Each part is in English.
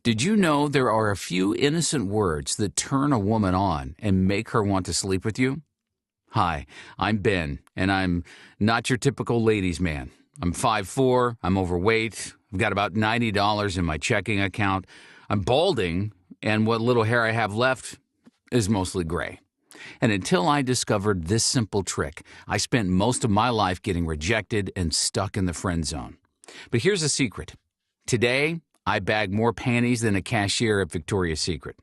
Did you know there are a few innocent words that turn a woman on and make her want to sleep with you? Hi, I'm Ben, and I'm not your typical ladies' man. I'm 5'4", I'm overweight, I've got about $90 in my checking account, I'm balding, and what little hair I have left is mostly gray. And until I discovered this simple trick, I spent most of my life getting rejected and stuck in the friend zone. But here's the secret. Today, I bag more panties than a cashier at Victoria's Secret.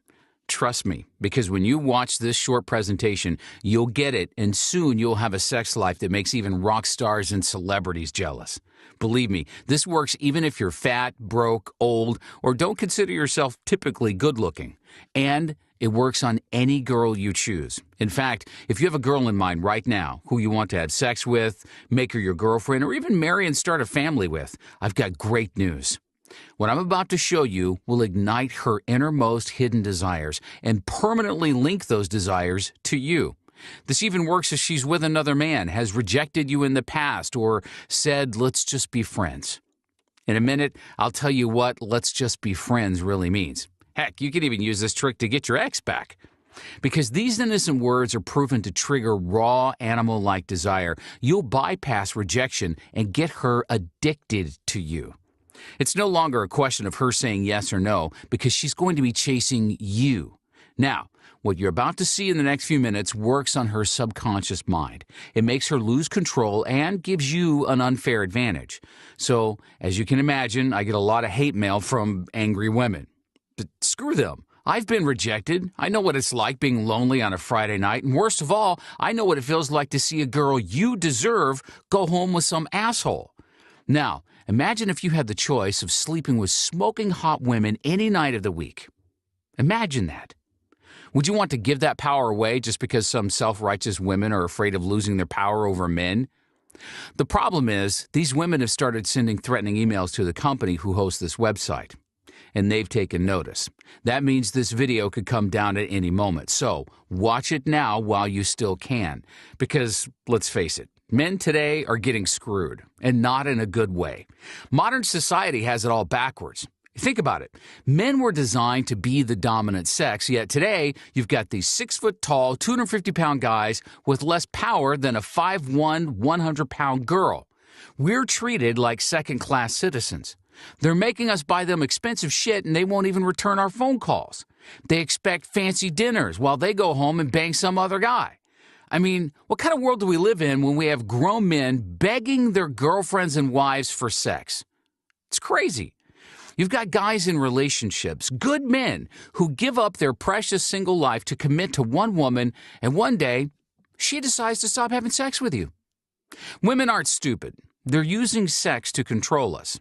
Trust me, because when you watch this short presentation, you'll get it, and soon you'll have a sex life that makes even rock stars and celebrities jealous. Believe me, this works even if you're fat, broke, old, or don't consider yourself typically good-looking. And it works on any girl you choose. In fact, if you have a girl in mind right now who you want to have sex with, make her your girlfriend, or even marry and start a family with, I've got great news. What I'm about to show you will ignite her innermost hidden desires and permanently link those desires to you. This even works if she's with another man, has rejected you in the past, or said, let's just be friends. In a minute, I'll tell you what let's just be friends really means. Heck, you can even use this trick to get your ex back. Because these innocent words are proven to trigger raw animal-like desire, you'll bypass rejection and get her addicted to you. It's no longer a question of her saying yes or no, because she's going to be chasing you. Now, what you're about to see in the next few minutes works on her subconscious mind. It makes her lose control and gives you an unfair advantage. So, as you can imagine, I get a lot of hate mail from angry women. But screw them. I've been rejected. I know what it's like being lonely on a Friday night. And worst of all, I know what it feels like to see a girl you deserve go home with some asshole. Now, imagine if you had the choice of sleeping with smoking hot women any night of the week. Imagine that. Would you want to give that power away just because some self-righteous women are afraid of losing their power over men? The problem is, these women have started sending threatening emails to the company who hosts this website. And they've taken notice. That means this video could come down at any moment. So, watch it now while you still can. Because, let's face it, men today are getting screwed, and not in a good way. Modern society has it all backwards. Think about it. Men were designed to be the dominant sex, yet today you've got these 6-foot-tall, 250-pound guys with less power than a 5'1", 100-pound girl. We're treated like second-class citizens. They're making us buy them expensive shit, and they won't even return our phone calls. They expect fancy dinners while they go home and bang some other guy. I mean, what kind of world do we live in when we have grown men begging their girlfriends and wives for sex? It's crazy. You've got guys in relationships, good men, who give up their precious single life to commit to one woman, and one day, she decides to stop having sex with you. Women aren't stupid. They're using sex to control us.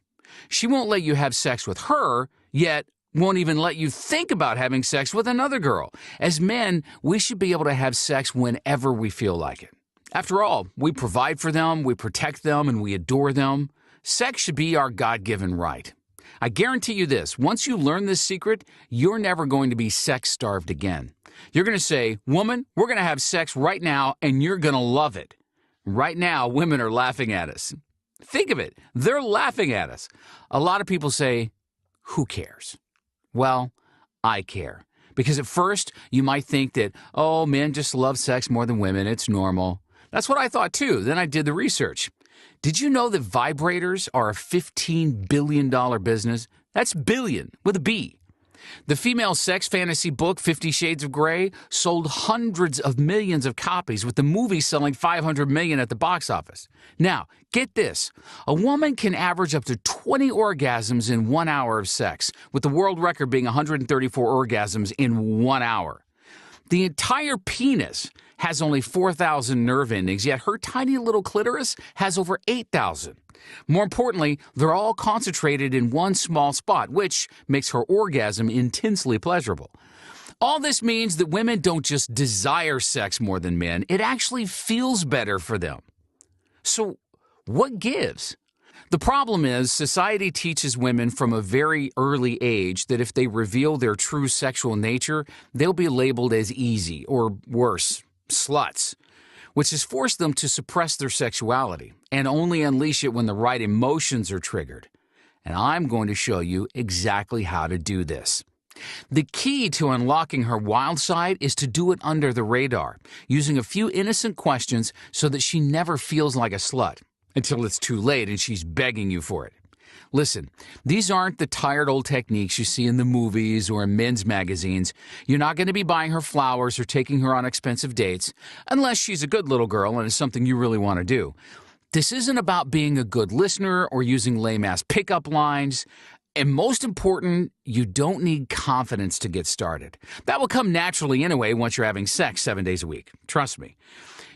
She won't let you have sex with her, yet won't even let you think about having sex with another girl. As men, we should be able to have sex whenever we feel like it. After all, we provide for them, we protect them, and we adore them. Sex should be our God-given right. I guarantee you this, once you learn this secret, you're never going to be sex-starved again. You're going to say, woman, we're going to have sex right now, and you're going to love it. Right now, women are laughing at us. Think of it. They're laughing at us. A lot of people say, who cares? Well, I care. Because at first, you might think that, oh, men just love sex more than women. It's normal. That's what I thought, too. Then I did the research. Did you know that vibrators are a $15 billion business? That's billion with a B. The female sex fantasy book, 50 Shades of Grey, sold hundreds of millions of copies, with the movie selling 500 million at the box office. Now, get this. A woman can average up to 20 orgasms in 1 hour of sex, with the world record being 134 orgasms in 1 hour. The entire penis has only 4,000 nerve endings, yet her tiny little clitoris has over 8,000. More importantly, they're all concentrated in one small spot, which makes her orgasm intensely pleasurable. All this means that women don't just desire sex more than men, it actually feels better for them. So, what gives? The problem is, society teaches women from a very early age that if they reveal their true sexual nature, they'll be labeled as easy, or worse, sluts, which has forced them to suppress their sexuality and only unleash it when the right emotions are triggered. and I'm going to show you exactly how to do this. The key to unlocking her wild side is to do it under the radar, using a few innocent questions so that she never feels like a slut, until it's too late and she's begging you for it. Listen, these aren't the tired old techniques you see in the movies or in men's magazines. You're not going to be buying her flowers or taking her on expensive dates, unless she's a good little girl and it's something you really want to do. This isn't about being a good listener or using lame-ass pickup lines. And most important, you don't need confidence to get started. That will come naturally anyway once you're having sex 7 days a week. Trust me.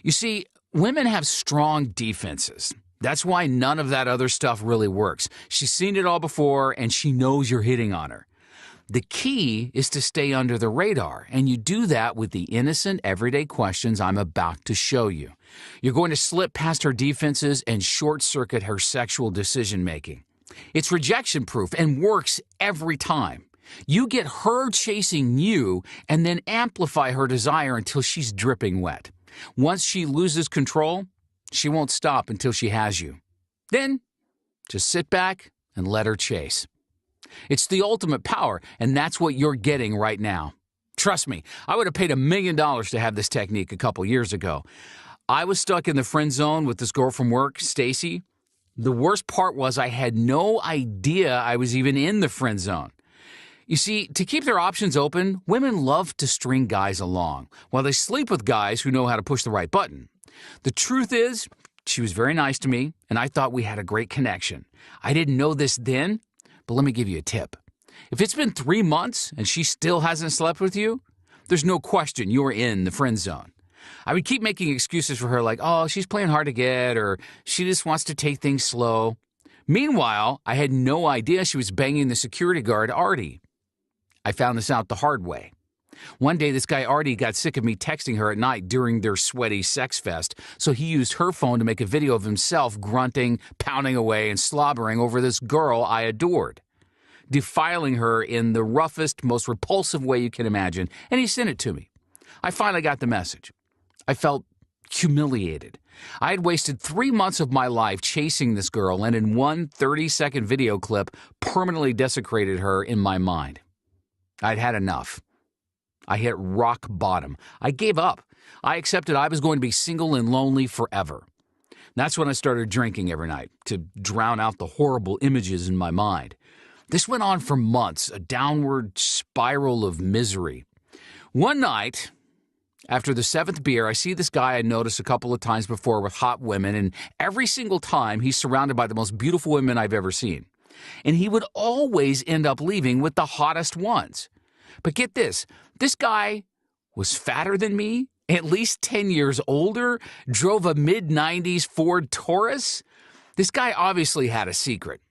You see, women have strong defenses. That's why none of that other stuff really works. She's seen it all before, and she knows you're hitting on her. The key is to stay under the radar, and you do that with the innocent, everyday questions I'm about to show you. You're going to slip past her defenses and short-circuit her sexual decision-making. It's rejection-proof and works every time. You get her chasing you and then amplify her desire until she's dripping wet. Once she loses control, she won't stop until she has you. Then, just sit back and let her chase. It's the ultimate power, and that's what you're getting right now. Trust me, I would have paid $1 million to have this technique a couple years ago. I was stuck in the friend zone with this girl from work, Stacy. The worst part was I had no idea I was even in the friend zone. You see, to keep their options open, women love to string guys along, while they sleep with guys who know how to push the right button. The truth is, she was very nice to me, and I thought we had a great connection. I didn't know this then, but let me give you a tip. If it's been 3 months and she still hasn't slept with you, there's no question you're in the friend zone. I would keep making excuses for her like, oh, she's playing hard to get, or she just wants to take things slow. Meanwhile, I had no idea she was banging the security guard, Artie. I found this out the hard way. One day, this guy Artie got sick of me texting her at night during their sweaty sex fest, so he used her phone to make a video of himself grunting, pounding away, and slobbering over this girl I adored, defiling her in the roughest, most repulsive way you can imagine, and he sent it to me. I finally got the message. I felt humiliated. I had wasted 3 months of my life chasing this girl, and in one 30-second video clip, permanently desecrated her in my mind. I'd had enough. I hit rock bottom. I gave up. I accepted I was going to be single and lonely forever. That's when I started drinking every night to drown out the horrible images in my mind. This went on for months, a downward spiral of misery. One night, after the 7th beer, I see this guy I'd noticed a couple of times before with hot women, and every single time he's surrounded by the most beautiful women I've ever seen. And he would always end up leaving with the hottest ones. But get this guy was fatter than me, at least 10 years older, drove a mid-90s Ford Taurus. This guy obviously had a secret.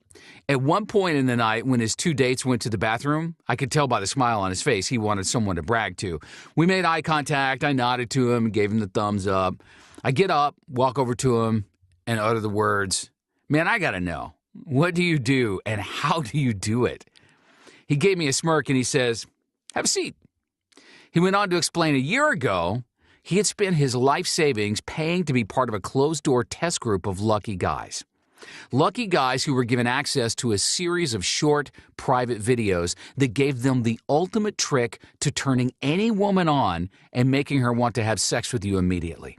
At one point in the night, when his 2 dates went to the bathroom, I could tell by the smile on his face he wanted someone to brag to. We made eye contact, I nodded to him, gave him the thumbs up. I get up, walk over to him, and utter the words, "Man, I gotta know, what do you do and how do you do it?" He gave me a smirk and he says, "Have a seat." He went on to explain a year ago, he had spent his life savings paying to be part of a closed-door test group of lucky guys. Lucky guys who were given access to a series of short, private videos that gave them the ultimate trick to turning any woman on and making her want to have sex with you immediately.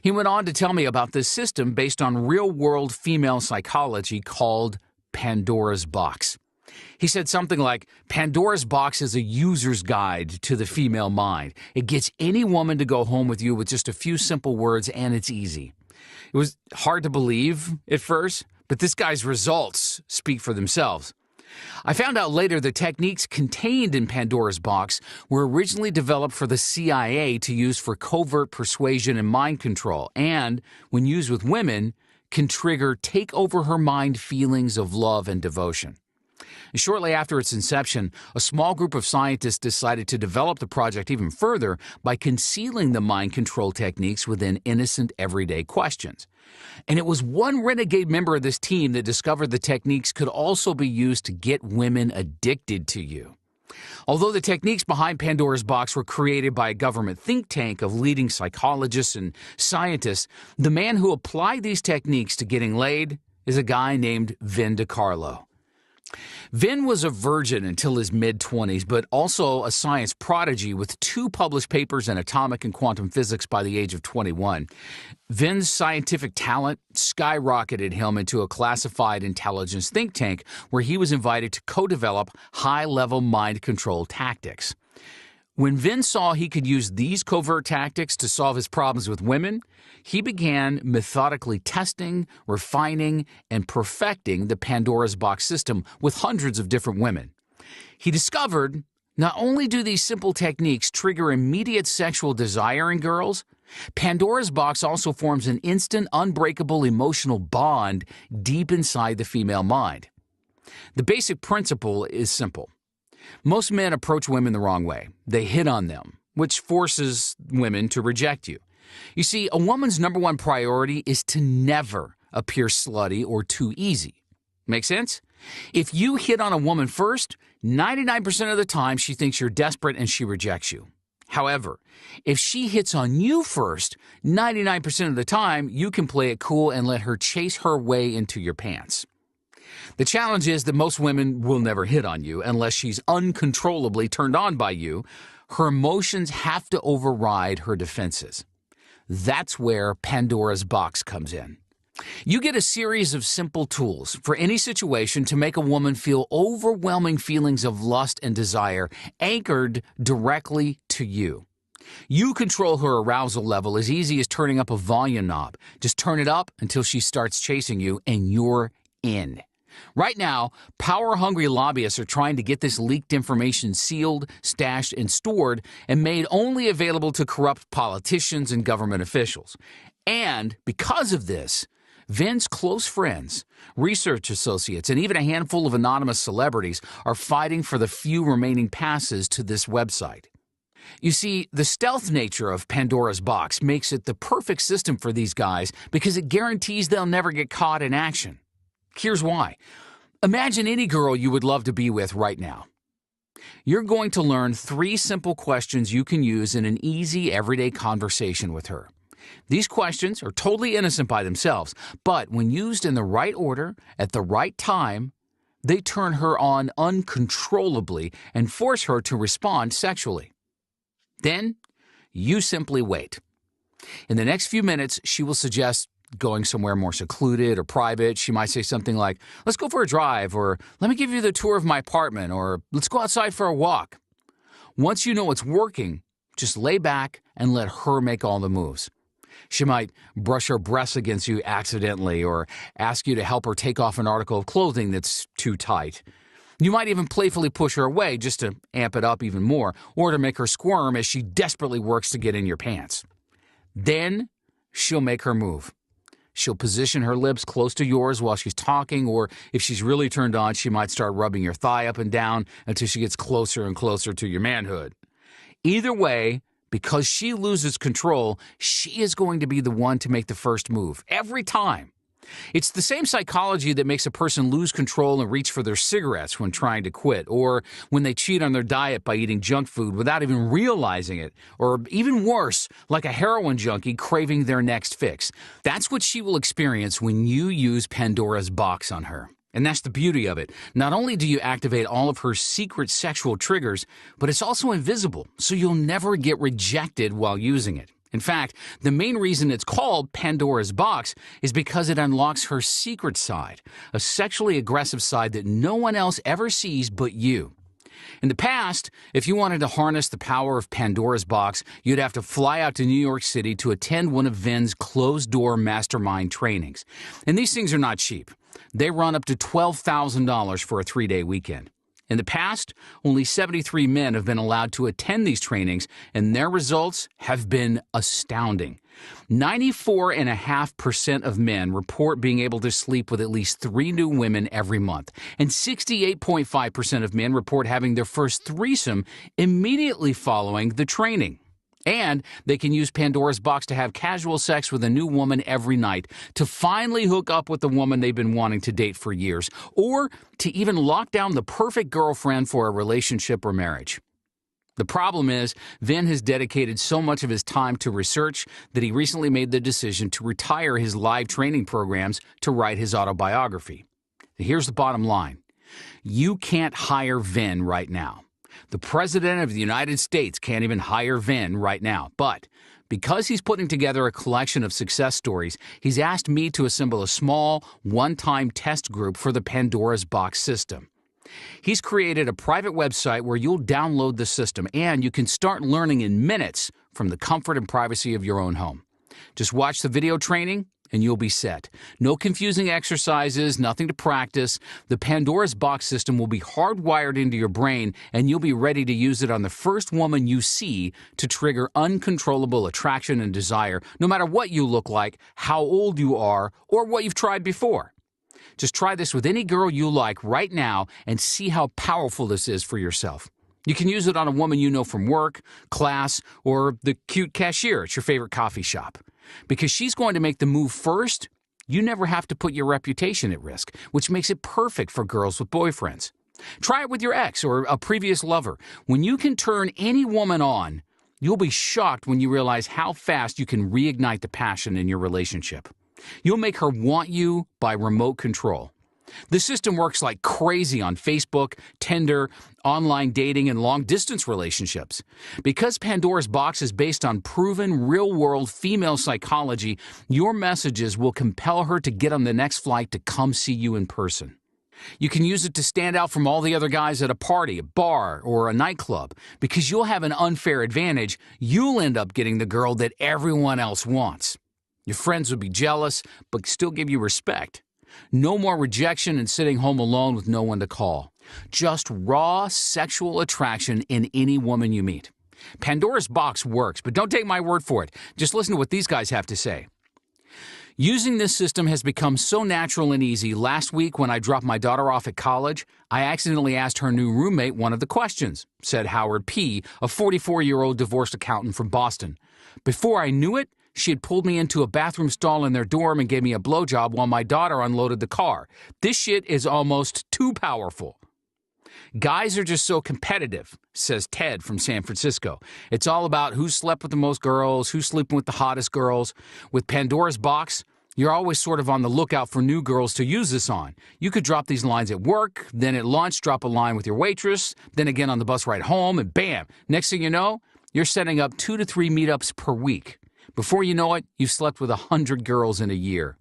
He went on to tell me about this system based on real-world female psychology called Pandora's Box. He said something like, Pandora's Box is a user's guide to the female mind. It gets any woman to go home with you with just a few simple words, and it's easy. It was hard to believe at first, but this guy's results speak for themselves. I found out later the techniques contained in Pandora's Box were originally developed for the CIA to use for covert persuasion and mind control, and, when used with women, can trigger take-over-her-mind feelings of love and devotion. Shortly after its inception, a small group of scientists decided to develop the project even further by concealing the mind control techniques within innocent, everyday questions. And it was one renegade member of this team that discovered the techniques could also be used to get women addicted to you. Although the techniques behind Pandora's Box were created by a government think tank of leading psychologists and scientists, the man who applied these techniques to getting laid is a guy named Vin DiCarlo. Vin was a virgin until his mid-20s, but also a science prodigy with 2 published papers in atomic and quantum physics by the age of 21. Vin's scientific talent skyrocketed him into a classified intelligence think tank where he was invited to co-develop high-level mind control tactics. When Vin saw he could use these covert tactics to solve his problems with women, he began methodically testing, refining, and perfecting the Pandora's box system with hundreds of different women. He discovered not only do these simple techniques trigger immediate sexual desire in girls, Pandora's box also forms an instant, unbreakable emotional bond deep inside the female mind. The basic principle is simple. Most men approach women the wrong way. They hit on them, which forces women to reject you. You see, a woman's number one priority is to never appear slutty or too easy. Make sense? If you hit on a woman first, 99% of the time she thinks you're desperate and she rejects you. However, if she hits on you first, 99% of the time you can play it cool and let her chase her way into your pants. The challenge is that most women will never hit on you unless she's uncontrollably turned on by you. Her emotions have to override her defenses. That's where Pandora's box comes in. You get a series of simple tools for any situation to make a woman feel overwhelming feelings of lust and desire anchored directly to you. You control her arousal level as easy as turning up a volume knob. Just turn it up until she starts chasing you and you're in. Right now, power-hungry lobbyists are trying to get this leaked information sealed, stashed, and stored and made only available to corrupt politicians and government officials. And because of this, Vin's close friends, research associates, and even a handful of anonymous celebrities are fighting for the few remaining passes to this website. You see, the stealth nature of Pandora's box makes it the perfect system for these guys because it guarantees they'll never get caught in action. Here's why. Imagine any girl you would love to be with right now. You're going to learn 3 simple questions you can use in an easy, everyday conversation with her. These questions are totally innocent by themselves, but when used in the right order, at the right time, they turn her on uncontrollably and force her to respond sexually. Then, you simply wait. In the next few minutes, she will suggest going somewhere more secluded or private. She might say something like, "Let's go for a drive," or "Let me give you the tour of my apartment," or "Let's go outside for a walk." Once you know it's working, just lay back and let her make all the moves. She might brush her breasts against you accidentally or ask you to help her take off an article of clothing that's too tight. You might even playfully push her away just to amp it up even more or to make her squirm as she desperately works to get in your pants. Then she'll make her move. She'll position her lips close to yours while she's talking, or if she's really turned on, she might start rubbing your thigh up and down until she gets closer and closer to your manhood. Either way, because she loses control, she is going to be the one to make the first move, every time. It's the same psychology that makes a person lose control and reach for their cigarettes when trying to quit, or when they cheat on their diet by eating junk food without even realizing it, or even worse, like a heroin junkie craving their next fix. That's what she will experience when you use Pandora's box on her. And that's the beauty of it. Not only do you activate all of her secret sexual triggers, but it's also invisible, so you'll never get rejected while using it. In fact, the main reason it's called Pandora's box is because it unlocks her secret side, a sexually aggressive side that no one else ever sees but you. In the past, if you wanted to harness the power of Pandora's box, you'd have to fly out to New York City to attend one of Vin's closed-door mastermind trainings. And these things are not cheap. They run up to $12,000 for a 3-day weekend. In the past, only 73 men have been allowed to attend these trainings, and their results have been astounding. 94.5% of men report being able to sleep with at least 3 new women every month, and 68.5% of men report having their first threesome immediately following the training. And they can use Pandora's box to have casual sex with a new woman every night, to finally hook up with the woman they've been wanting to date for years, or to even lock down the perfect girlfriend for a relationship or marriage. The problem is, Vin has dedicated so much of his time to research that he recently made the decision to retire his live training programs to write his autobiography. Here's the bottom line. You can't hire Vin right now. The President of the United States can't even hire Vin right now. But because he's putting together a collection of success stories, he's asked me to assemble a small, one-time test group for the Pandora's Box system. He's created a private website where you'll download the system and you can start learning in minutes from the comfort and privacy of your own home. Just watch the video training and you'll be set. No confusing exercises, nothing to practice. The Pandora's Box system will be hardwired into your brain and you'll be ready to use it on the first woman you see to trigger uncontrollable attraction and desire, no matter what you look like, how old you are, or what you've tried before. Just try this with any girl you like right now and see how powerful this is for yourself. You can use it on a woman you know from work, class, or the cute cashier at your favorite coffee shop. Because she's going to make the move first, you never have to put your reputation at risk, which makes it perfect for girls with boyfriends. Try it with your ex or a previous lover. When you can turn any woman on, you'll be shocked when you realize how fast you can reignite the passion in your relationship. You'll make her want you by remote control. The system works like crazy on Facebook, Tinder, online dating, and long-distance relationships. Because Pandora's Box is based on proven, real-world female psychology, your messages will compel her to get on the next flight to come see you in person. You can use it to stand out from all the other guys at a party, a bar, or a nightclub. Because you'll have an unfair advantage, you'll end up getting the girl that everyone else wants. Your friends would be jealous, but still give you respect. No more rejection and sitting home alone with no one to call. Just raw sexual attraction in any woman you meet. Pandora's Box works, but don't take my word for it. Just listen to what these guys have to say. Using this system has become so natural and easy. Last week when I dropped my daughter off at college, I accidentally asked her new roommate one of the questions, said Howard P., a 44-year-old divorced accountant from Boston. Before I knew it, she had pulled me into a bathroom stall in their dorm and gave me a blowjob while my daughter unloaded the car. This shit is almost too powerful. Guys are just so competitive, says Ted from San Francisco. It's all about who slept with the most girls, who's sleeping with the hottest girls. With Pandora's Box, you're always sort of on the lookout for new girls to use this on. You could drop these lines at work, then at lunch drop a line with your waitress, then again on the bus ride home, and bam, next thing you know, you're setting up 2 to 3 meetups per week. Before you know it, you've slept with 100 girls in a year.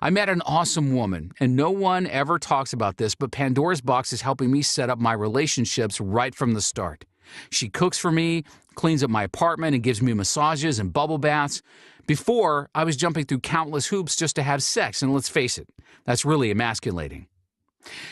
I met an awesome woman, and no one ever talks about this, but Pandora's Box is helping me set up my relationships right from the start. She cooks for me, cleans up my apartment, and gives me massages and bubble baths. Before, I was jumping through countless hoops just to have sex, and let's face it, that's really emasculating.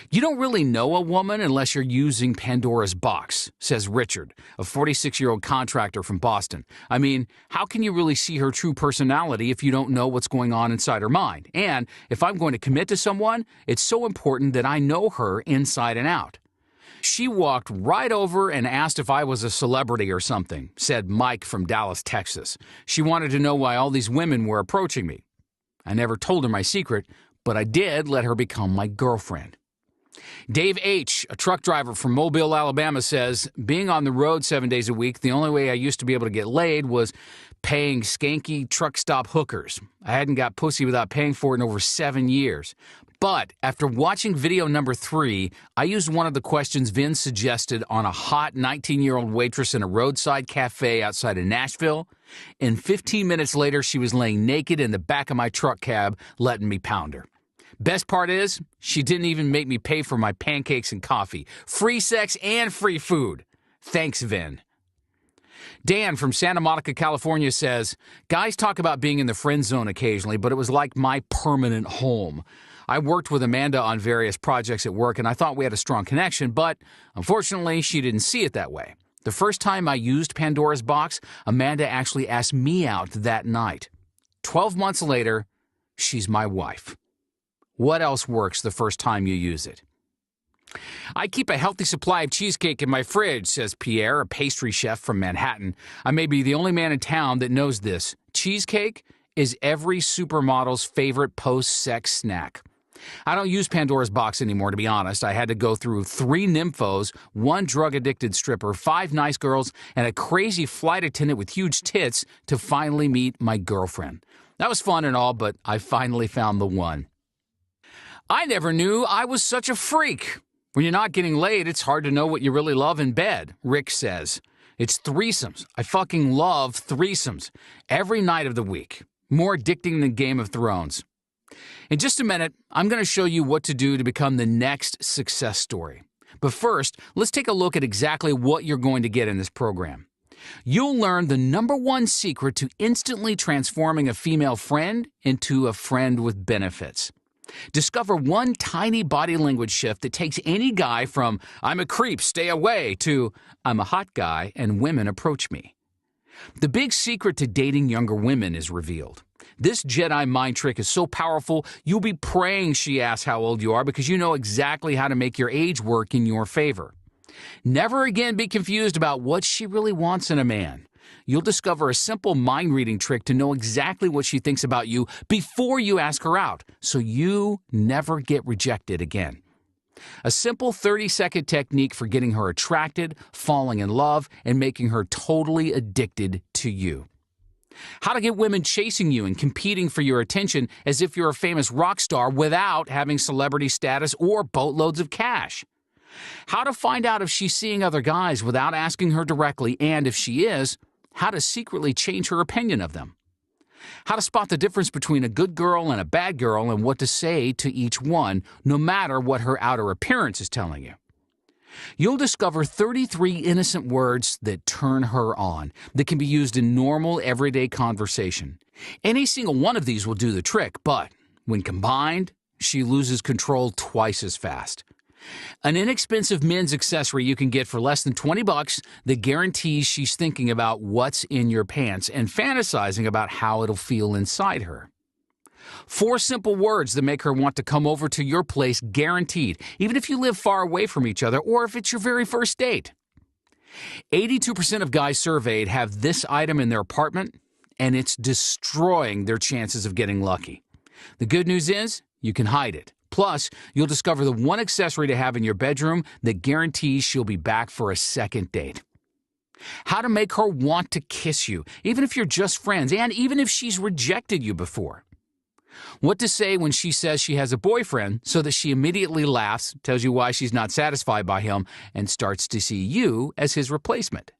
You don't really know a woman unless you're using Pandora's Box, says Richard, a 46-year-old contractor from Boston. I mean, how can you really see her true personality if you don't know what's going on inside her mind? And if I'm going to commit to someone, it's so important that I know her inside and out. She walked right over and asked if I was a celebrity or something, said Mike from Dallas, Texas. She wanted to know why all these women were approaching me. I never told her my secret, but I did let her become my girlfriend. Dave H., a truck driver from Mobile, Alabama, says, being on the road 7 days a week, the only way I used to be able to get laid was paying skanky truck stop hookers. I hadn't got pussy without paying for it in over 7 years. But after watching video number 3, I used one of the questions Vin suggested on a hot 19-year-old waitress in a roadside cafe outside of Nashville, and 15 minutes later she was laying naked in the back of my truck cab, letting me pound her. Best part is, she didn't even make me pay for my pancakes and coffee. Free sex and free food. Thanks, Vin. Dan from Santa Monica, California says, guys talk about being in the friend zone occasionally, but it was like my permanent home. I worked with Amanda on various projects at work, and I thought we had a strong connection, but unfortunately, she didn't see it that way. The first time I used Pandora's Box, Amanda actually asked me out that night. 12 months later, she's my wife. What else works the first time you use it? I keep a healthy supply of cheesecake in my fridge, says Pierre, a pastry chef from Manhattan. I may be the only man in town that knows this. Cheesecake is every supermodel's favorite post-sex snack. I don't use Pandora's Box anymore, to be honest. I had to go through 3 nymphos, 1 drug-addicted stripper, 5 nice girls, and a crazy flight attendant with huge tits to finally meet my girlfriend. That was fun and all, but I finally found the one. I never knew I was such a freak. When you're not getting laid, it's hard to know what you really love in bed, Rick says. It's threesomes. I fucking love threesomes. Every night of the week. More addicting than Game of Thrones. In just a minute, I'm going to show you what to do to become the next success story. But first, let's take a look at exactly what you're going to get in this program. You'll learn the #1 secret to instantly transforming a female friend into a friend with benefits. Discover one tiny body language shift that takes any guy from "I'm a creep, stay away" to "I'm a hot guy and women approach me." The big secret to dating younger women is revealed. This Jedi mind trick is so powerful, you'll be praying she asks how old you are because you know exactly how to make your age work in your favor. Never again be confused about what she really wants in a man. You'll discover a simple mind-reading trick to know exactly what she thinks about you before you ask her out, so you never get rejected again. A simple 30-second technique for getting her attracted, falling in love, and making her totally addicted to you. How to get women chasing you and competing for your attention as if you're a famous rock star without having celebrity status or boatloads of cash. How to find out if she's seeing other guys without asking her directly, and if she is, how to secretly change her opinion of them. How to spot the difference between a good girl and a bad girl and what to say to each one, no matter what her outer appearance is telling you. You'll discover 33 innocent words that turn her on, that can be used in normal, everyday conversation. Any single one of these will do the trick, but when combined, she loses control twice as fast. An inexpensive men's accessory you can get for less than $20 that guarantees she's thinking about what's in your pants and fantasizing about how it'll feel inside her. 4 simple words that make her want to come over to your place guaranteed, even if you live far away from each other or if it's your very first date. 82% of guys surveyed have this item in their apartment, and it's destroying their chances of getting lucky. The good news is, you can hide it. Plus, you'll discover the one accessory to have in your bedroom that guarantees she'll be back for a second date. How to make her want to kiss you, even if you're just friends, and even if she's rejected you before. What to say when she says she has a boyfriend so that she immediately laughs, tells you why she's not satisfied by him, and starts to see you as his replacement.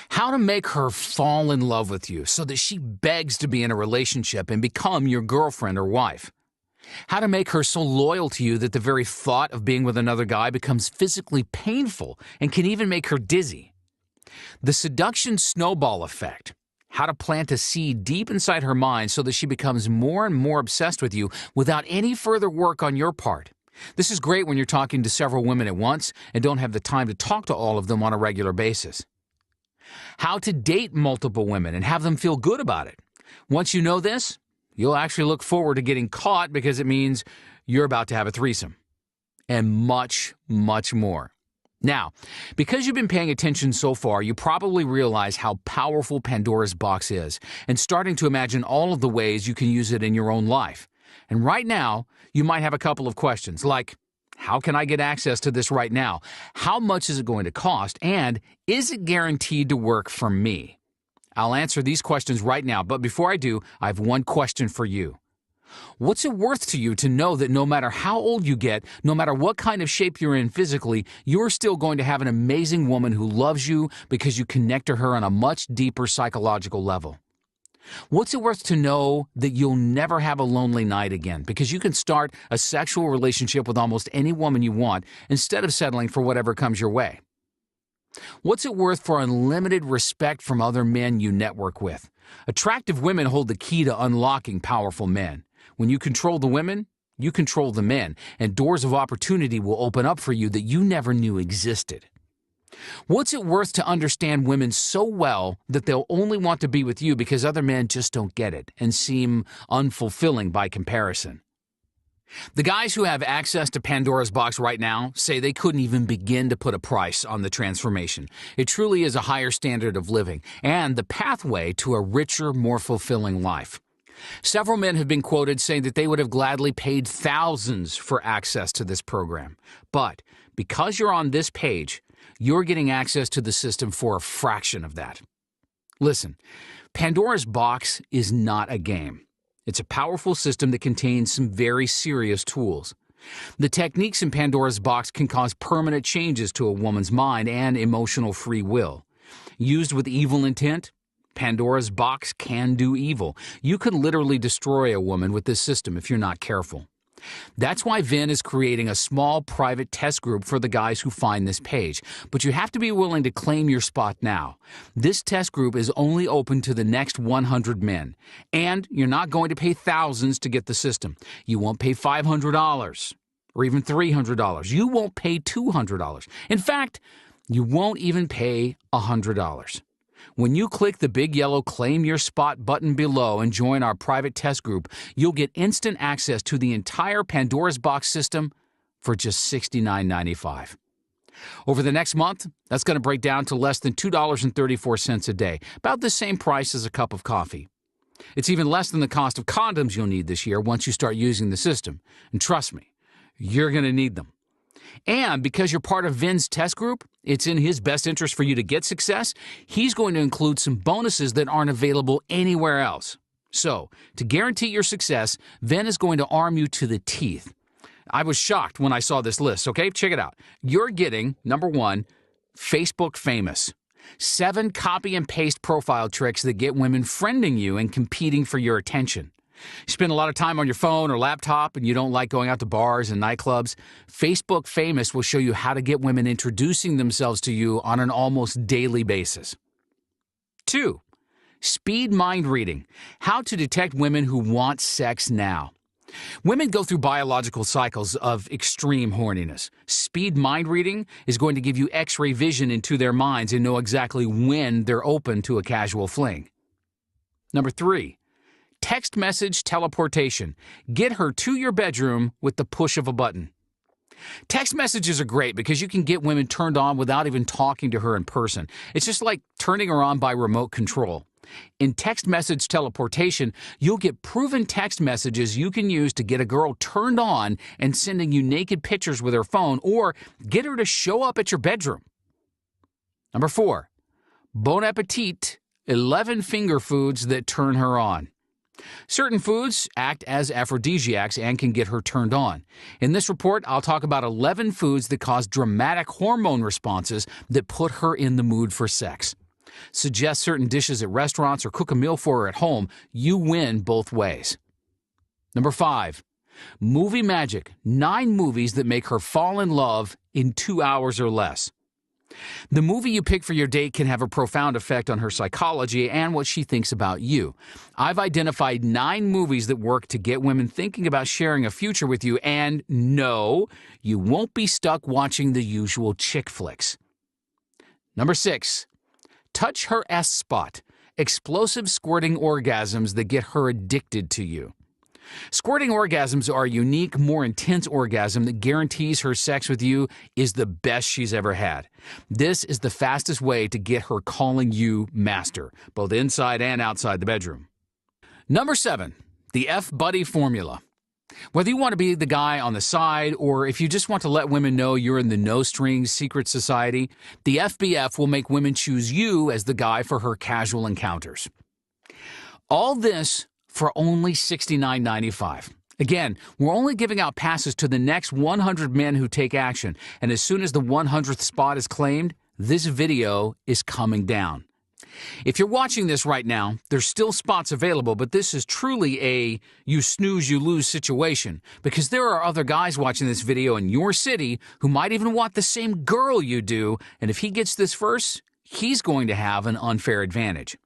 How to make her fall in love with you so that she begs to be in a relationship and become your girlfriend or wife. How to make her so loyal to you that the very thought of being with another guy becomes physically painful and can even make her dizzy. The seduction snowball effect. How to plant a seed deep inside her mind so that she becomes more and more obsessed with you without any further work on your part. This is great when you're talking to several women at once and don't have the time to talk to all of them on a regular basis. How to date multiple women and have them feel good about it. Once you know this, you'll actually look forward to getting caught because it means you're about to have a threesome. And much, much more. Now, because you've been paying attention so far, you probably realize how powerful Pandora's box is and starting to imagine all of the ways you can use it in your own life. And right now, you might have a couple of questions like, how can I get access to this right now? How much is it going to cost? And is it guaranteed to work for me? I'll answer these questions right now, but before I do, I have one question for you. What's it worth to you to know that no matter how old you get, no matter what kind of shape you're in physically, you're still going to have an amazing woman who loves you because you connect to her on a much deeper psychological level? What's it worth to know that you'll never have a lonely night again because you can start a sexual relationship with almost any woman you want instead of settling for whatever comes your way? What's it worth for unlimited respect from other men you network with? Attractive women hold the key to unlocking powerful men. When you control the women, you control the men, and doors of opportunity will open up for you that you never knew existed. What's it worth to understand women so well that they'll only want to be with you because other men just don't get it and seem unfulfilling by comparison? The guys who have access to Pandora's box right now say they couldn't even begin to put a price on the transformation. It truly is a higher standard of living and the pathway to a richer, more fulfilling life. Several men have been quoted saying that they would have gladly paid thousands for access to this program. But because you're on this page, you're getting access to the system for a fraction of that. Listen, Pandora's box is not a game. It's a powerful system that contains some very serious tools. The techniques in Pandora's box can cause permanent changes to a woman's mind and emotional free will. Used with evil intent, Pandora's box can do evil. You could literally destroy a woman with this system if you're not careful. That's why Vin is creating a small private test group for the guys who find this page. But you have to be willing to claim your spot now. This test group is only open to the next 100 men. And you're not going to pay thousands to get the system. You won't pay $500 or even $300. You won't pay $200. In fact, you won't even pay $100. When you click the big yellow Claim Your Spot button below and join our private test group, you'll get instant access to the entire Pandora's Box system for just $69.95. Over the next month, that's going to break down to less than $2.34 a day, about the same price as a cup of coffee. It's even less than the cost of condoms you'll need this year once you start using the system. And trust me, you're going to need them. And because you're part of Vin's test group, it's in his best interest for you to get success. He's going to include some bonuses that aren't available anywhere else. So, to guarantee your success, Vin is going to arm you to the teeth. I was shocked when I saw this list, okay? Check it out. You're getting, number 1, Facebook famous. 7 copy and paste profile tricks that get women friending you and competing for your attention. You spend a lot of time on your phone or laptop and you don't like going out to bars and nightclubs. Facebook Famous will show you how to get women introducing themselves to you on an almost daily basis. 2. Speed mind reading. How to detect women who want sex now. Women go through biological cycles of extreme horniness. Speed mind reading is going to give you X-ray vision into their minds and know exactly when they're open to a casual fling. Number 3. Text message teleportation. Get her to your bedroom with the push of a button. Text messages are great because you can get women turned on without even talking to her in person. It's just like turning her on by remote control. In text message teleportation, you'll get proven text messages you can use to get a girl turned on and sending you naked pictures with her phone or get her to show up at your bedroom. Number 4. Bon appetit. 11 finger foods that turn her on. Certain foods act as aphrodisiacs and can get her turned on. In this report, I'll talk about 11 foods that cause dramatic hormone responses that put her in the mood for sex. Suggest certain dishes at restaurants or cook a meal for her at home. You win both ways. Number 5. Movie magic. 9 movies that make her fall in love in 2 hours or less. The movie you pick for your date can have a profound effect on her psychology and what she thinks about you. I've identified 9 movies that work to get women thinking about sharing a future with you, and no, you won't be stuck watching the usual chick flicks. Number 6. Touch her S-spot. Explosive squirting orgasms that get her addicted to you. Squirting orgasms are a unique, more intense orgasm that guarantees her sex with you is the best she's ever had. This is the fastest way to get her calling you master, both inside and outside the bedroom. Number 7, the F-Buddy formula. Whether you want to be the guy on the side or if you just want to let women know you're in the no-strings secret society, the FBF will make women choose you as the guy for her casual encounters. All this for only $69.95. Again, we're only giving out passes to the next 100 men who take action, and as soon as the 100th spot is claimed, this video is coming down. If you're watching this right now, there's still spots available, but this is truly a you snooze, you lose situation, because there are other guys watching this video in your city who might even want the same girl you do, and if he gets this first, he's going to have an unfair advantage.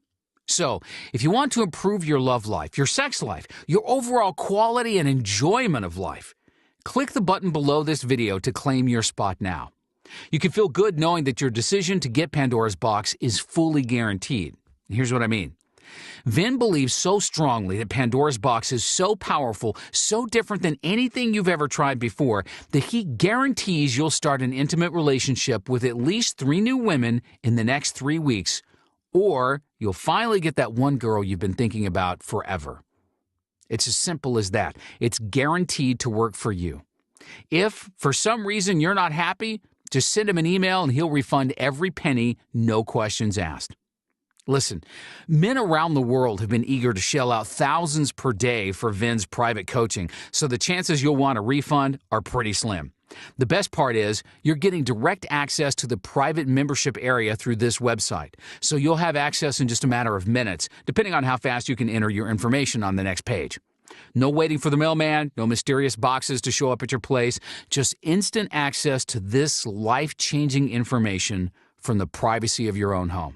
So, if you want to improve your love life, your sex life, your overall quality and enjoyment of life, click the button below this video to claim your spot now. You can feel good knowing that your decision to get Pandora's box is fully guaranteed. Here's what I mean. Vin believes so strongly that Pandora's box is so powerful, so different than anything you've ever tried before, that he guarantees you'll start an intimate relationship with at least 3 new women in the next 3 weeks, or you'll finally get that one girl you've been thinking about forever. It's as simple as that. It's guaranteed to work for you. If, for some reason, you're not happy, just send him an email and he'll refund every penny, no questions asked. Listen, men around the world have been eager to shell out thousands per day for Vin's private coaching, so the chances you'll want a refund are pretty slim. The best part is you're getting direct access to the private membership area through this website, so you'll have access in just a matter of minutes, depending on how fast you can enter your information on the next page. No waiting for the mailman, no mysterious boxes to show up at your place, just instant access to this life-changing information from the privacy of your own home.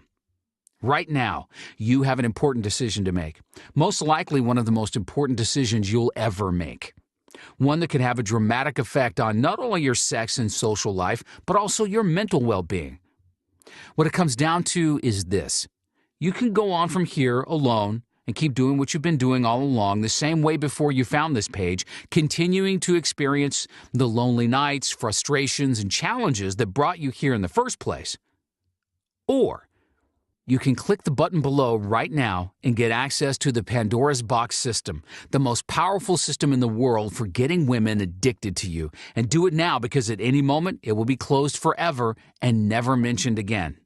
Right now, you have an important decision to make. Most likely one of the most important decisions you'll ever make. One that can have a dramatic effect on not only your sex and social life, but also your mental well-being. What it comes down to is this. You can go on from here alone and keep doing what you've been doing all along the same way before you found this page, continuing to experience the lonely nights, frustrations, and challenges that brought you here in the first place. Or you can click the button below right now and get access to the Pandora's Box system, the most powerful system in the world for getting women addicted to you. And do it now because at any moment it will be closed forever and never mentioned again.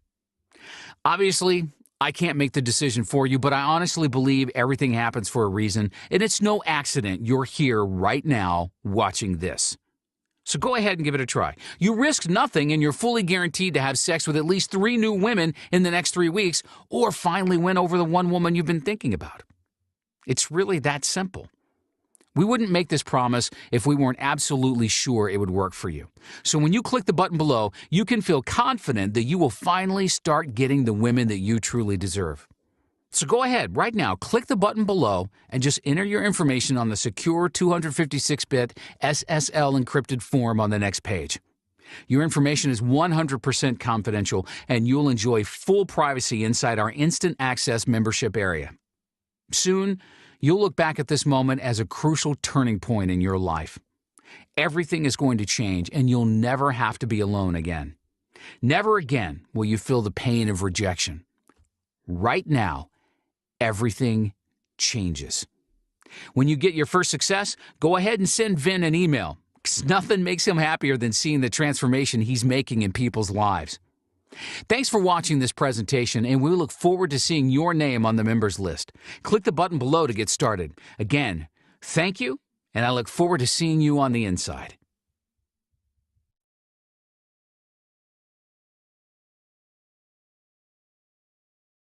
Obviously, I can't make the decision for you, but I honestly believe everything happens for a reason, and it's no accident you're here right now watching this. So go ahead and give it a try. You risk nothing and you're fully guaranteed to have sex with at least 3 new women in the next 3 weeks or finally win over the one woman you've been thinking about. It's really that simple. We wouldn't make this promise if we weren't absolutely sure it would work for you. So when you click the button below, you can feel confident that you will finally start getting the women that you truly deserve. So go ahead right now, click the button below, and just enter your information on the secure 256-bit SSL encrypted form on the next page. Your information is 100% confidential, and you'll enjoy full privacy inside our instant access membership area. Soon, you'll look back at this moment as a crucial turning point in your life. Everything is going to change, and you'll never have to be alone again. Never again will you feel the pain of rejection. Right now, everything changes. When you get your first success, go ahead and send Vin an email, because nothing makes him happier than seeing the transformation he's making in people's lives. Thanks for watching this presentation, and we look forward to seeing your name on the members list. Click the button below to get started. Again, thank you, and I look forward to seeing you on the inside.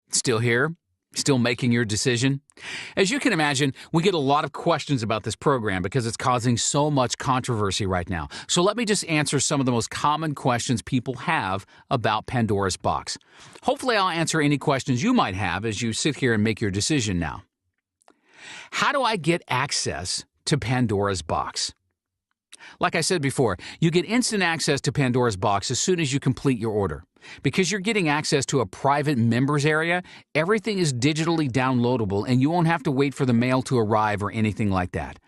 Still here? Still making your decision? As you can imagine, we get a lot of questions about this program because it's causing so much controversy right now. So let me just answer some of the most common questions people have about Pandora's Box. Hopefully I'll answer any questions you might have as you sit here and make your decision now. How do I get access to Pandora's Box? Like I said before, you get instant access to Pandora's Box as soon as you complete your order. Because you're getting access to a private members area, everything is digitally downloadable and you won't have to wait for the mail to arrive or anything like that.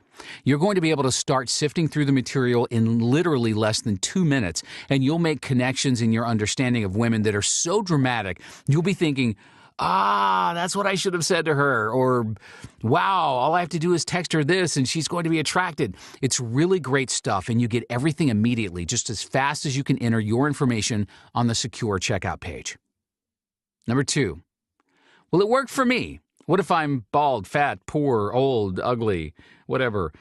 You're going to be able to start sifting through the material in literally less than 2 minutes, and you'll make connections in your understanding of women that are so dramatic, you'll be thinking, that's what I should have said to her, or wow, all I have to do is text her this and she's going to be attracted. It's really great stuff, and you get everything immediately, just as fast as you can enter your information on the secure checkout page. Number 2, will it work for me? What if I'm bald, fat, poor, old, ugly, whatever?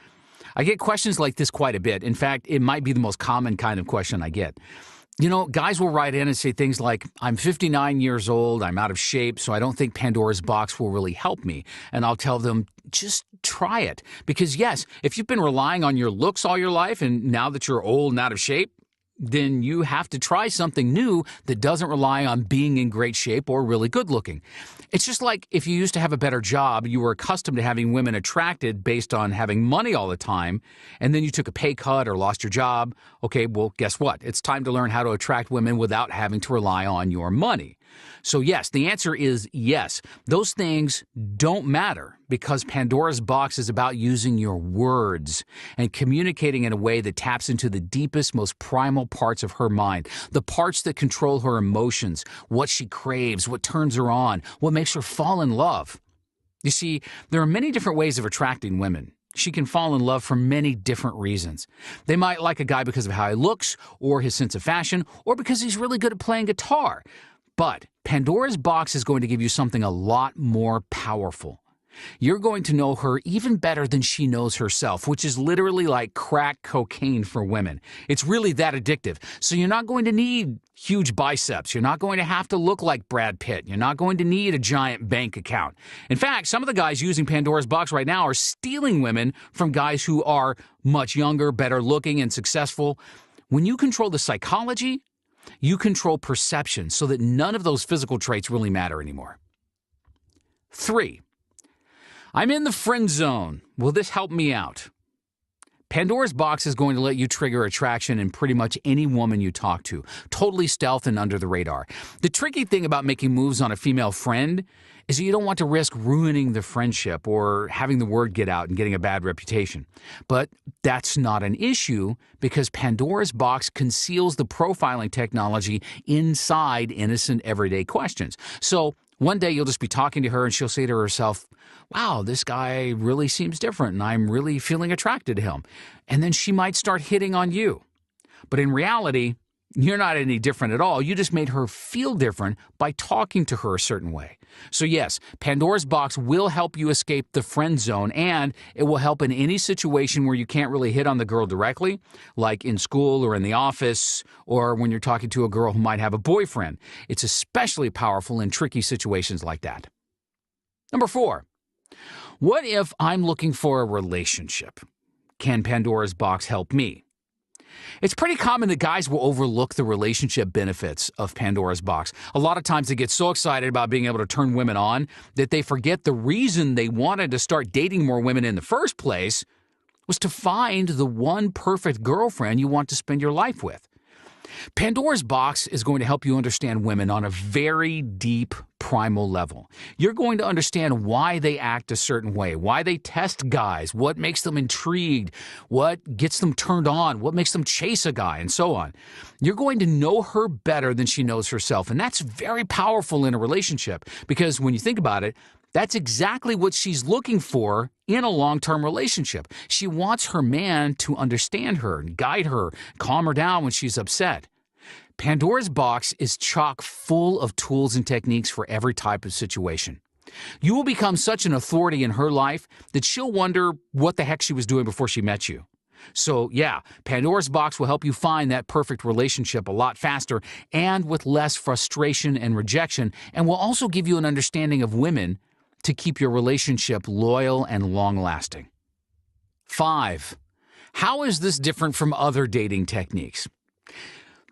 I get questions like this quite a bit. In fact, it might be the most common kind of question I get. You know, guys will write in and say things like, I'm 59 years old, I'm out of shape, so I don't think Pandora's Box will really help me. And I'll tell them, just try it. Because yes, if you've been relying on your looks all your life and now that you're old and out of shape, then you have to try something new that doesn't rely on being in great shape or really good looking. It's just like if you used to have a better job, you were accustomed to having women attracted based on having money all the time, and then you took a pay cut or lost your job. Okay, well, guess what? It's time to learn how to attract women without having to rely on your money. So yes, the answer is yes. Those things don't matter because Pandora's Box is about using your words and communicating in a way that taps into the deepest, most primal parts of her mind, the parts that control her emotions, what she craves, what turns her on, what makes her fall in love. You see, there are many different ways of attracting women. She can fall in love for many different reasons. They might like a guy because of how he looks, or his sense of fashion, or because he's really good at playing guitar. But Pandora's box is going to give you something a lot more powerful. You're going to know her even better than she knows herself, which is literally like crack cocaine for women. It's really that addictive. So you're not going to need huge biceps. You're not going to have to look like Brad Pitt. You're not going to need a giant bank account. In fact, some of the guys using Pandora's box right now are stealing women from guys who are much younger, better looking, and successful. When you control the psychology, you control perception so that none of those physical traits really matter anymore. 3. I'm in the friend zone. Will this help me out? Pandora's box is going to let you trigger attraction in pretty much any woman you talk to, totally stealth and under the radar. The tricky thing about making moves on a female friend is that you don't want to risk ruining the friendship or having the word get out and getting a bad reputation. But that's not an issue because Pandora's box conceals the profiling technology inside innocent everyday questions. So one day you'll just be talking to her and she'll say to herself, wow, this guy really seems different and I'm really feeling attracted to him. And then she might start hitting on you. But in reality, you're not any different at all. You just made her feel different by talking to her a certain way. So yes, Pandora's box will help you escape the friend zone, and it will help in any situation where you can't really hit on the girl directly, like in school or in the office, or when you're talking to a girl who might have a boyfriend. It's especially powerful in tricky situations like that. Number 4, what if I'm looking for a relationship? Can Pandora's box help me? It's pretty common that guys will overlook the relationship benefits of Pandora's box. A lot of times they get so excited about being able to turn women on that they forget the reason they wanted to start dating more women in the first place was to find the one perfect girlfriend you want to spend your life with. Pandora's box is going to help you understand women on a very deep, primal level. You're going to understand why they act a certain way, why they test guys, what makes them intrigued, what gets them turned on, what makes them chase a guy, and so on. You're going to know her better than she knows herself, and that's very powerful in a relationship because when you think about it, that's exactly what she's looking for in a long-term relationship. She wants her man to understand her and guide her, calm her down when she's upset. Pandora's box is chock full of tools and techniques for every type of situation. You will become such an authority in her life that she'll wonder what the heck she was doing before she met you. So yeah, Pandora's box will help you find that perfect relationship a lot faster and with less frustration and rejection, and will also give you an understanding of women to keep your relationship loyal and long-lasting. 5. How is this different from other dating techniques?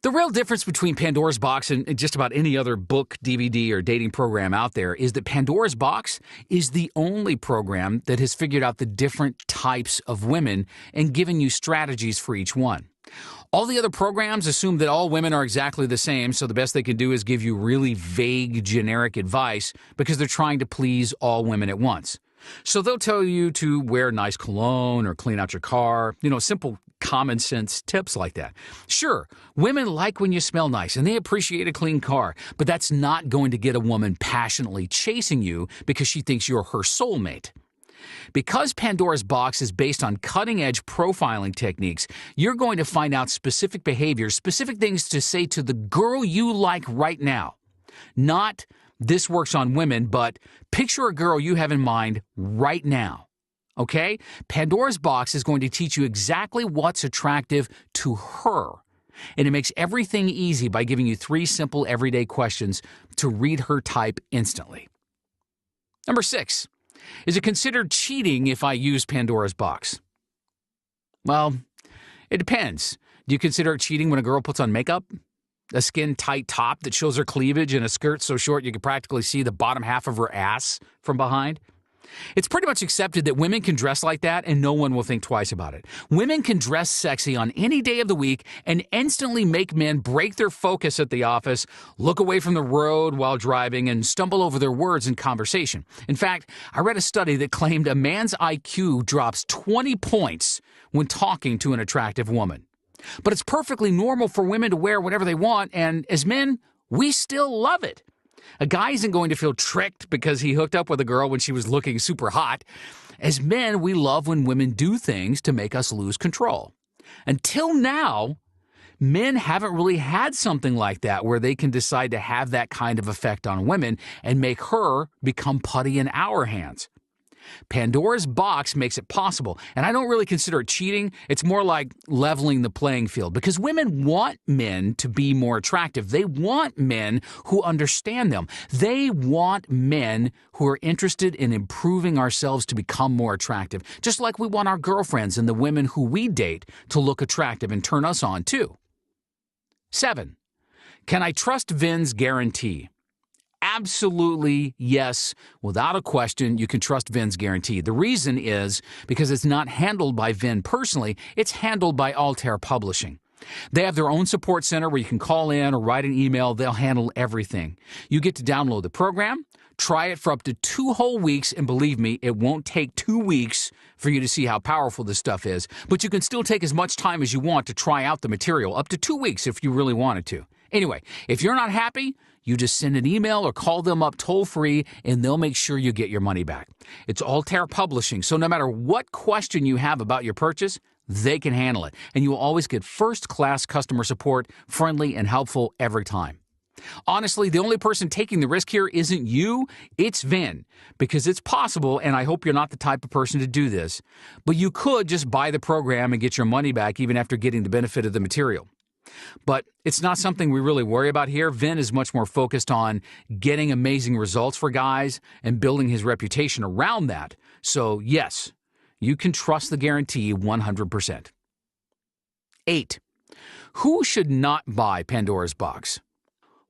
The real difference between Pandora's box and just about any other book, DVD, or dating program out there is that Pandora's box is the only program that has figured out the different types of women and given you strategies for each one. All the other programs assume that all women are exactly the same, so the best they can do is give you really vague, generic advice because they're trying to please all women at once. So they'll tell you to wear nice cologne or clean out your car, simple common sense tips like that. Sure, women like when you smell nice and they appreciate a clean car, but that's not going to get a woman passionately chasing you because she thinks you're her soulmate. Because Pandora's box is based on cutting-edge profiling techniques, you're going to find out specific behaviors, specific things to say to the girl you like right now. Not, this works on women, but picture a girl you have in mind right now. Okay? Pandora's box is going to teach you exactly what's attractive to her. And it makes everything easy by giving you 3 simple everyday questions to read her type instantly. Number 6. Is it considered cheating if I use Pandora's box? Well, it depends. Do you consider it cheating when a girl puts on makeup? A skin-tight top that shows her cleavage and a skirt so short you can practically see the bottom half of her ass from behind? It's pretty much accepted that women can dress like that and no one will think twice about it. Women can dress sexy on any day of the week and instantly make men break their focus at the office, look away from the road while driving, and stumble over their words in conversation. In fact, I read a study that claimed a man's IQ drops 20 points when talking to an attractive woman. But it's perfectly normal for women to wear whatever they want, and as men, we still love it. A guy isn't going to feel tricked because he hooked up with a girl when she was looking super hot. As men, we love when women do things to make us lose control. Until now, Men haven't really had something like that where they can decide to have that kind of effect on women and make her become putty in our hands. Pandora's box makes it possible, and I don't really consider it cheating. It's more like leveling the playing field because women want men to be more attractive. They want men who understand them. They want men who are interested in improving ourselves to become more attractive, just like we want our girlfriends and the women who we date to look attractive and turn us on too. 7. Can I trust Vin's guarantee? Absolutely, yes. Without a question, you can trust Vin's guarantee. The reason is because it's not handled by Vin personally, it's handled by Altair Publishing. They have their own support center where you can call in or write an email. They'll handle everything. You get to download the program, try it for up to 2 whole weeks, and believe me, it won't take 2 weeks for you to see how powerful this stuff is, but you can still take as much time as you want to try out the material, up to 2 weeks if you really wanted to. Anyway, if you're not happy, you just send an email or call them up toll-free, and they'll make sure you get your money back. It's Altair Publishing, so no matter what question you have about your purchase, they can handle it, and you will always get first-class customer support, friendly and helpful every time. Honestly, the only person taking the risk here isn't you, it's Vin, because it's possible, and I hope you're not the type of person to do this, but you could just buy the program and get your money back even after getting the benefit of the material. But it's not something we really worry about here. Vin is much more focused on getting amazing results for guys and building his reputation around that. So yes, you can trust the guarantee 100%. 8. Who should not buy Pandora's box?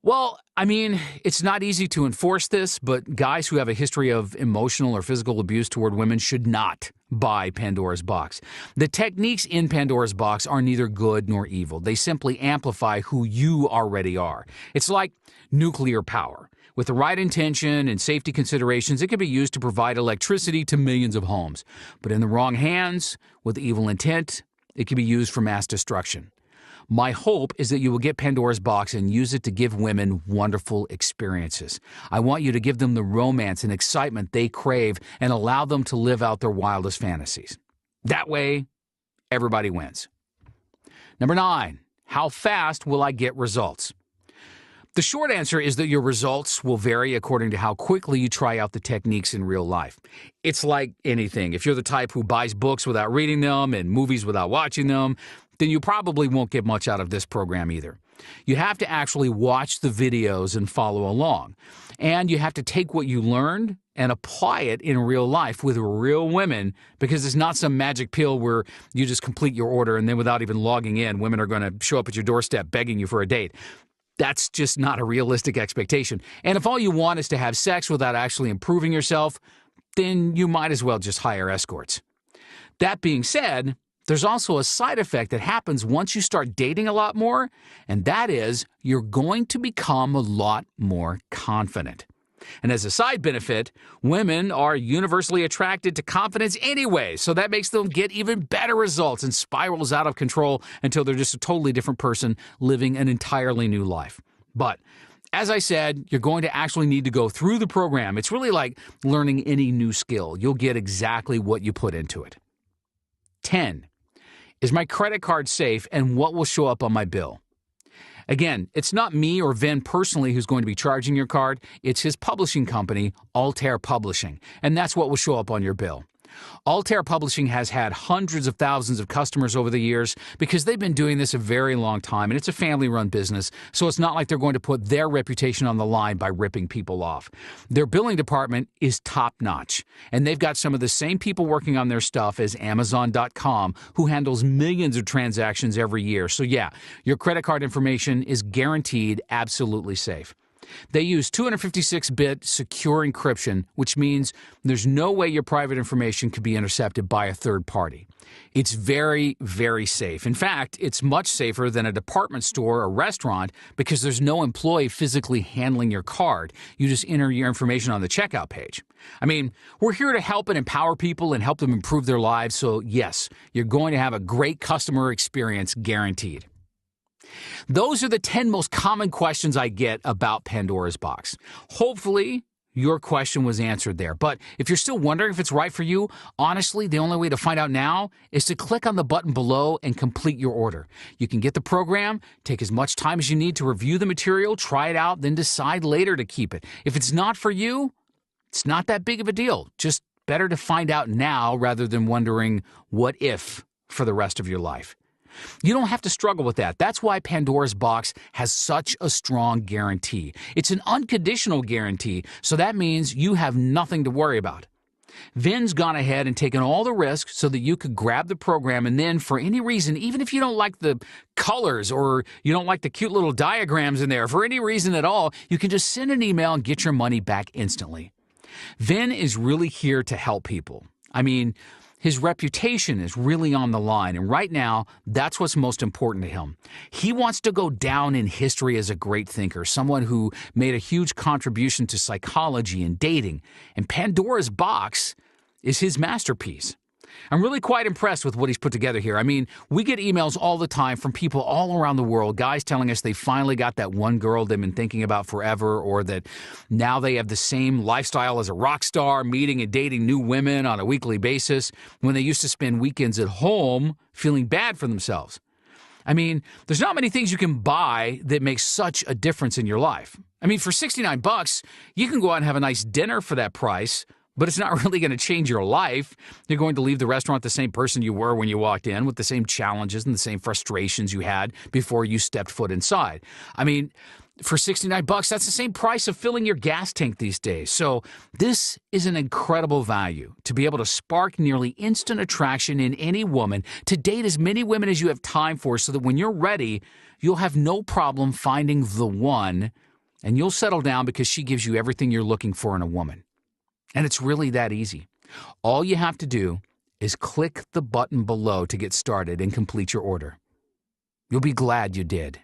Well, I mean, it's not easy to enforce this, but guys who have a history of emotional or physical abuse toward women should not buy Pandora's box. The techniques in Pandora's box are neither good nor evil. They simply amplify who you already are. It's like nuclear power. With the right intention and safety considerations, it can be used to provide electricity to millions of homes. But in the wrong hands, with evil intent, it can be used for mass destruction. My hope is that you will get Pandora's box and use it to give women wonderful experiences. I want you to give them the romance and excitement they crave and allow them to live out their wildest fantasies. That way, everybody wins. Number 9, how fast will I get results? The short answer is that your results will vary according to how quickly you try out the techniques in real life. It's like anything. If you're the type who buys books without reading them and movies without watching them, then you probably won't get much out of this program either. You have to actually watch the videos and follow along. And you have to take what you learned and apply it in real life with real women, because it's not some magic pill where you just complete your order and then without even logging in, women are going to show up at your doorstep begging you for a date. That's just not a realistic expectation. And if all you want is to have sex without actually improving yourself, then you might as well just hire escorts. That being said, there's also a side effect that happens once you start dating a lot more, and that is you're going to become a lot more confident. And as a side benefit, women are universally attracted to confidence anyway, so that makes them get even better results and spirals out of control until they're just a totally different person living an entirely new life. But as I said, you're going to actually need to go through the program. It's really like learning any new skill. You'll get exactly what you put into it. 10. Is my credit card safe, and what will show up on my bill? Again, it's not me or Vin personally who's going to be charging your card. It's his publishing company, Altair Publishing, and that's what will show up on your bill. Altair Publishing has had hundreds of thousands of customers over the years because they've been doing this a very long time, and it's a family-run business, so it's not like they're going to put their reputation on the line by ripping people off. Their billing department is top-notch, and they've got some of the same people working on their stuff as Amazon.com, who handles millions of transactions every year. So yeah, your credit card information is guaranteed absolutely safe. They use 256-bit secure encryption, which means there's no way your private information could be intercepted by a third party. It's very, very safe. In fact, it's much safer than a department store or restaurant because there's no employee physically handling your card. You just enter your information on the checkout page. I mean, we're here to help and empower people and help them improve their lives, so yes, you're going to have a great customer experience guaranteed. Those are the 10 most common questions I get about Pandora's box. Hopefully, Your question was answered there. But if you're still wondering if it's right for you, honestly, the only way to find out now is to click on the button below and complete your order. You can get the program, take as much time as you need to review the material, try it out, then decide later to keep it. If it's not for you, it's not that big of a deal. Just better to find out now rather than wondering what if for the rest of your life. You don't have to struggle with that. That's why Pandora's Box has such a strong guarantee. It's an unconditional guarantee, so that means you have nothing to worry about. Vin's gone ahead and taken all the risks so that you could grab the program, and then for any reason, even if you don't like the colors or you don't like the cute little diagrams in there, for any reason at all, you can just send an email and get your money back instantly. Vin is really here to help people. I mean, his reputation is really on the line, and right now, that's what's most important to him. He wants to go down in history as a great thinker, someone who made a huge contribution to psychology and dating, and Pandora's Box is his masterpiece. I'm really quite impressed with what he's put together here. I mean, we get emails all the time from people all around the world, guys telling us they finally got that one girl they've been thinking about forever, or that now they have the same lifestyle as a rock star, meeting and dating new women on a weekly basis, when they used to spend weekends at home feeling bad for themselves. I mean, there's not many things you can buy that make such a difference in your life. I mean, for $69, you can go out and have a nice dinner for that price, but it's not really going to change your life. You're going to leave the restaurant the same person you were when you walked in, with the same challenges and the same frustrations you had before you stepped foot inside. I mean, for $69, that's the same price of filling your gas tank these days. So this is an incredible value to be able to spark nearly instant attraction in any woman, to date as many women as you have time for, so that when you're ready, you'll have no problem finding the one, and you'll settle down because she gives you everything you're looking for in a woman. And it's really that easy. All you have to do is click the button below to get started and complete your order. You'll be glad you did.